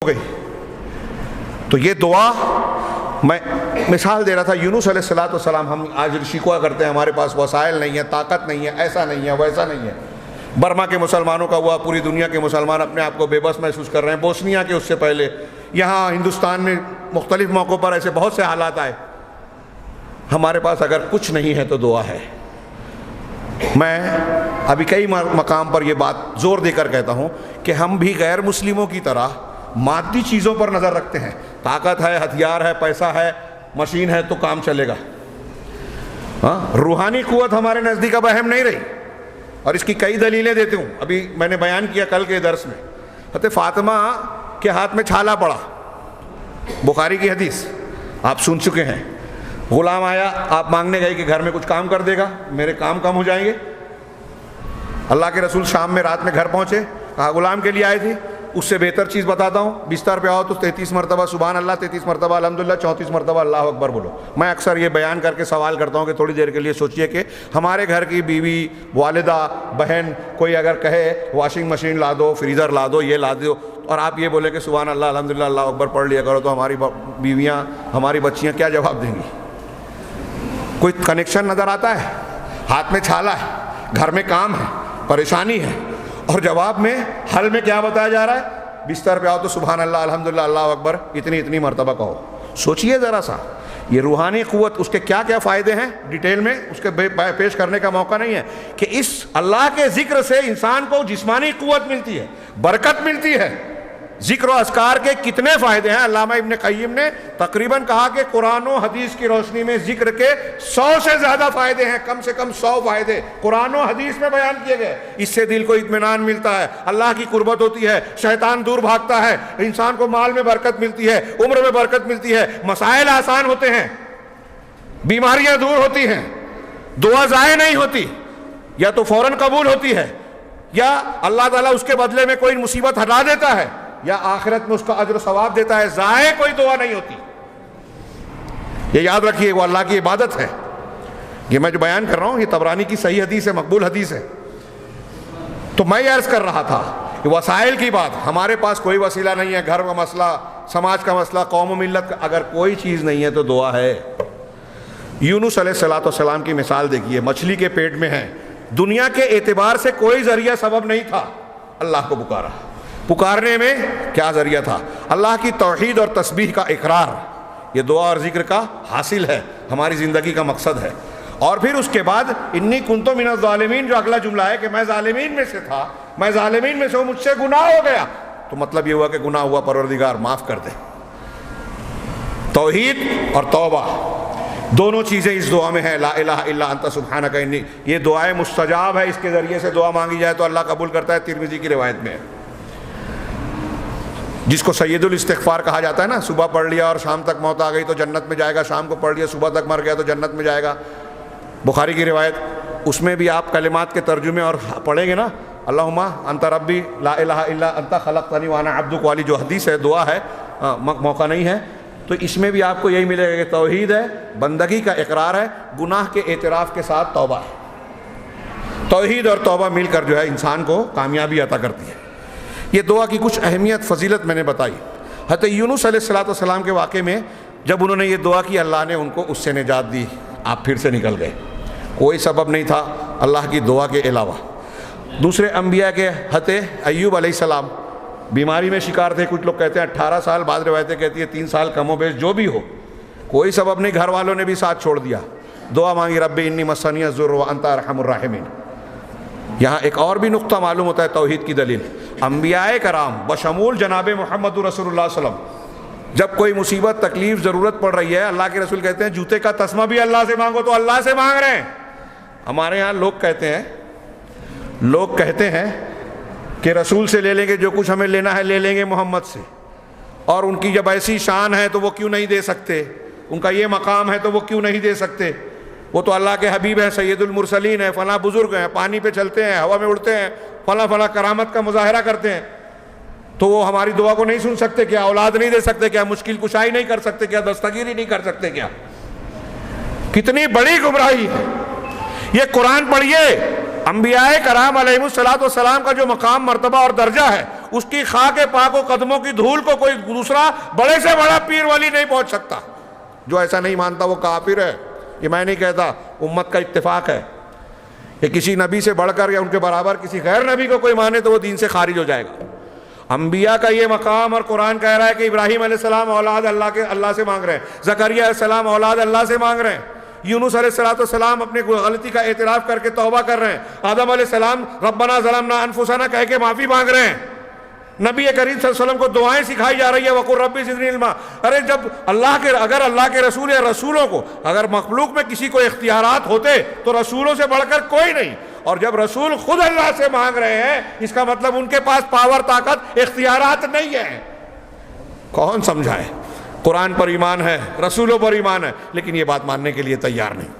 گئی. تو یہ دعا میں مثال دے رہا تھا. یونس علیہ الصلوۃ والسلام، ہم آج شکوہ کرتے ہیں ہمارے پاس وسائل نہیں ہے، طاقت نہیں ہے، ایسا نہیں ہے، ویسا نہیں ہے. برما کے مسلمانوں کا ہوا، پوری دنیا کے مسلمان اپنے آپ کو بے بس محسوس کر رہے ہیں. بوسنیا کے اس سے پہلے یہاں ہندوستان میں مختلف موقعوں پر ایسے بہت سے حالات آئے. ہمارے پاس اگر کچھ نہیں ہے تو دعا ہے. میں ابھی کئی مقام پر یہ بات زور دے کر کہتا ہوں کہ ہم بھی غیر مسلموں کی طرح مادی چیزوں پر نظر رکھتے ہیں. طاقت ہے، ہتھیار ہے، پیسہ ہے، مشین ہے تو کام چلے گا. ہاں، روحانی قوت ہمارے نزدیک اب اہم نہیں رہی، اور اس کی کئی دلیلیں دیتے ہوں. ابھی میں نے بیان کیا کل کے درس میں، حضرت فاطمہ کے ہاتھ میں چھالا پڑا، بخاری کی حدیث آپ سن چکے ہیں. غلام آیا، آپ مانگنے گئے کہ گھر میں کچھ کام کر دے گا، میرے کام کم ہو جائیں گے. اللہ کے رسول شام میں رات میں گھر پہنچے، کہا غلام کے لیے آئے تھے، اس سے بہتر چیز بتاتا ہوں. بستر پہ آؤ تو 33 مرتبہ سبحان اللہ، 33 مرتبہ الحمدللہ، 34 مرتبہ اللہ اکبر بولو. میں اکثر یہ بیان کر کے سوال کرتا ہوں کہ تھوڑی دیر کے لیے سوچئے کہ ہمارے گھر کی بیوی، والدہ، بہن کوئی اگر کہے واشنگ مشین لا دو، فریزر لا دو، یہ لا دو، اور آپ یہ بولے کہ سبحان اللہ الحمدللہ اللہ اکبر پڑھ لیا کرو، تو ہماری بیویاں، ہماری بچیاں کیا جواب دیں گی؟ کوئی کنیکشن نظر آتا ہے؟ ہاتھ میں چھالا ہے، گھر میں کام ہے، پریشانی ہے، اور جواب میں حل میں کیا بتایا جا رہا ہے؟ بستر پہ آؤ تو سبحان اللہ الحمدللہ اللہ اکبر اتنی مرتبہ کہو. سوچئے ذرا سا، یہ روحانی قوت، اس کے کیا کیا فائدے ہیں ڈیٹیل میں اس کے پیش کرنے کا موقع نہیں ہے کہ اس اللہ کے ذکر سے انسان کو جسمانی قوت ملتی ہے، برکت ملتی ہے. ذکر و اذکار کے کتنے فائدے ہیں. علامہ ابن قیم نے تقریباً کہا کہ قرآن و حدیث کی روشنی میں ذکر کے 100 سے زیادہ فائدے ہیں، کم سے کم 100 فائدے قرآن و حدیث میں بیان کیے گئے. اس سے دل کو اطمینان ملتا ہے، اللہ کی قربت ہوتی ہے، شیطان دور بھاگتا ہے، انسان کو مال میں برکت ملتی ہے، عمر میں برکت ملتی ہے، مسائل آسان ہوتے ہیں، بیماریاں دور ہوتی ہیں، دعا ضائع نہیں ہوتی، یا تو فوراً قبول ہوتی ہے، یا اللہ تعالیٰ اس کے بدلے میں کوئی مصیبت ہٹا دیتا ہے، یا آخرت میں اس کا اجر و ثواب دیتا ہے. ضائع کوئی دعا نہیں ہوتی. یہ یاد رکھیے، وہ اللہ کی عبادت ہے. یہ میں جو بیان کر رہا ہوں یہ طبرانی کی صحیح حدیث ہے، مقبول حدیث ہے. تو میں یہ عرض کر رہا تھا کہ وسائل کی بات، ہمارے پاس کوئی وسیلہ نہیں ہے، گھر کا مسئلہ، سماج کا مسئلہ، قوم و ملت کا، اگر کوئی چیز نہیں ہے تو دعا ہے. یونس علیہ الصلوۃ والسلام کی مثال دیکھیے، مچھلی کے پیٹ میں ہیں، دنیا کے اعتبار سے کوئی ذریعہ سبب نہیں تھا، اللہ کو پکارا. پکارنے میں کیا ذریعہ تھا؟ اللہ کی توحید اور تسبیح کا اقرار. یہ دعا اور ذکر کا حاصل ہے، ہماری زندگی کا مقصد ہے. اور پھر اس کے بعد انی کنت من الظالمین، جو اگلا جملہ ہے کہ میں ظالمین میں سے تھا، میں ظالمین میں سے ہوں، مجھ سے گناہ ہو گیا. تو مطلب یہ ہوا کہ گناہ ہوا، پروردگار معاف کر دے. توحید اور توبہ دونوں چیزیں اس دعا میں ہیں. لا الہ الا انت سبحانک انی، یہ دعائیں مستجاب ہے، اس کے ذریعے سے دعا مانگی جائے تو اللہ قبول کرتا ہے. ترمذی کی روایت میں ہے، جس کو سید الاستغفار کہا جاتا ہے نا، صبح پڑھ لیا اور شام تک موت آ گئی تو جنت میں جائے گا، شام کو پڑھ لیا صبح تک مر گیا تو جنت میں جائے گا. بخاری کی روایت، اس میں بھی آپ کلمات کے ترجمے اور پڑھیں گے نا، اللہم انت ربی لا الہ الا انت خلقتنی وانا عبدک والی جو حدیث ہے، دعا ہے، موقع نہیں ہے تو اس میں بھی آپ کو یہی ملے گا کہ توحید ہے، بندگی کا اقرار ہے، گناہ کے اعتراف کے ساتھ توبہ ہے. توحید اور توبہ مل کر جو ہے انسان کو کامیابی عطا کرتی ہے. یہ دعا کی کچھ اہمیت، فضیلت میں نے بتائی. حضرت یونس علیہ الصلوۃ والسلام کے واقعے میں جب انہوں نے یہ دعا کی، اللہ نے ان کو اس سے نجات دی، آپ پھر سے نکل گئے. کوئی سبب نہیں تھا اللہ کی دعا کے علاوہ. دوسرے انبیاء کے حضرت ایوب علیہ السلام بیماری میں شکار تھے، کچھ لوگ کہتے ہیں 18 سال، بعض روایتیں کہتی ہیں 3 سال، کم و بیش جو بھی ہو، کوئی سبب نہیں، گھر والوں نے بھی ساتھ چھوڑ دیا. دعا مانگی، رب انی مسنی الضر وانت ارحم الراحمین. یہاں ایک اور بھی نقطہ معلوم ہوتا ہے توحید کی دلیل. انبیاء کرام بشمول جناب محمد رسول اللہ صلی اللہ علیہ وسلم، جب کوئی مصیبت، تکلیف، ضرورت پڑ رہی ہے، اللہ کے رسول کہتے ہیں جوتے کا تسمہ بھی اللہ سے مانگو، تو اللہ سے مانگ رہے ہیں. ہمارے ہاں لوگ کہتے ہیں کہ رسول سے لے لیں گے، جو کچھ ہمیں لینا ہے لے لیں گے محمد سے، اور ان کی جب ایسی شان ہے تو وہ کیوں نہیں دے سکتے، ان کا یہ مقام ہے تو وہ کیوں نہیں دے سکتے، وہ تو اللہ کے حبیب ہیں، سید المرسلین ہیں، فلاں بزرگ ہیں، پانی پہ چلتے ہیں، ہوا میں اڑتے ہیں، فلاں کرامت کا مظاہرہ کرتے ہیں، تو وہ ہماری دعا کو نہیں سن سکتے کیا؟ اولاد نہیں دے سکتے کیا؟ مشکل کشائی نہیں کر سکتے کیا؟ دستگیری نہیں کر سکتے کیا؟ کتنی بڑی گمراہی ہے. یہ قرآن پڑھیے، انبیاء کرام علیہ الصلوۃ والسلام کا جو مقام، مرتبہ اور درجہ ہے، اس کی خاک پاک و قدموں کی دھول کو کوئی دوسرا بڑے سے بڑا پیر ولی نہیں پہنچ سکتا. جو ایسا نہیں مانتا وہ کافر ہے. یہ میں نہیں کہتا، امت کا اتفاق ہے کہ کسی نبی سے بڑھ کر یا ان کے برابر کسی غیر نبی کو کوئی مانے تو وہ دین سے خارج ہو جائے گا. انبیاء کا یہ مقام، اور قرآن کہہ رہا ہے کہ ابراہیم علیہ السلام اولاد اللہ سے مانگ رہے ہیں، زکریا علیہ السلام اولاد اللہ سے مانگ رہے ہیں، یونس علیہ السلام اپنے غلطی کا اعتراف کر کے توبہ کر رہے ہیں، آدم علیہ السلام ربنا ظلمنا انفسنا کہہ کے معافی مانگ رہے ہیں. نبی کریم صلی اللہ علیہ وسلم کو دعائیں سکھائی جا رہی ہے، وقل ربی زدنی علما. ارے جب اگر اللہ کے رسول یا رسولوں کو، اگر مخلوق میں کسی کو اختیارات ہوتے تو رسولوں سے بڑھ کر کوئی نہیں. اور جب رسول خود اللہ سے مانگ رہے ہیں، اس کا مطلب ان کے پاس پاور، طاقت، اختیارات نہیں ہے. کون سمجھائے؟ قرآن پر ایمان ہے، رسولوں پر ایمان ہے، لیکن یہ بات ماننے کے لیے تیار نہیں.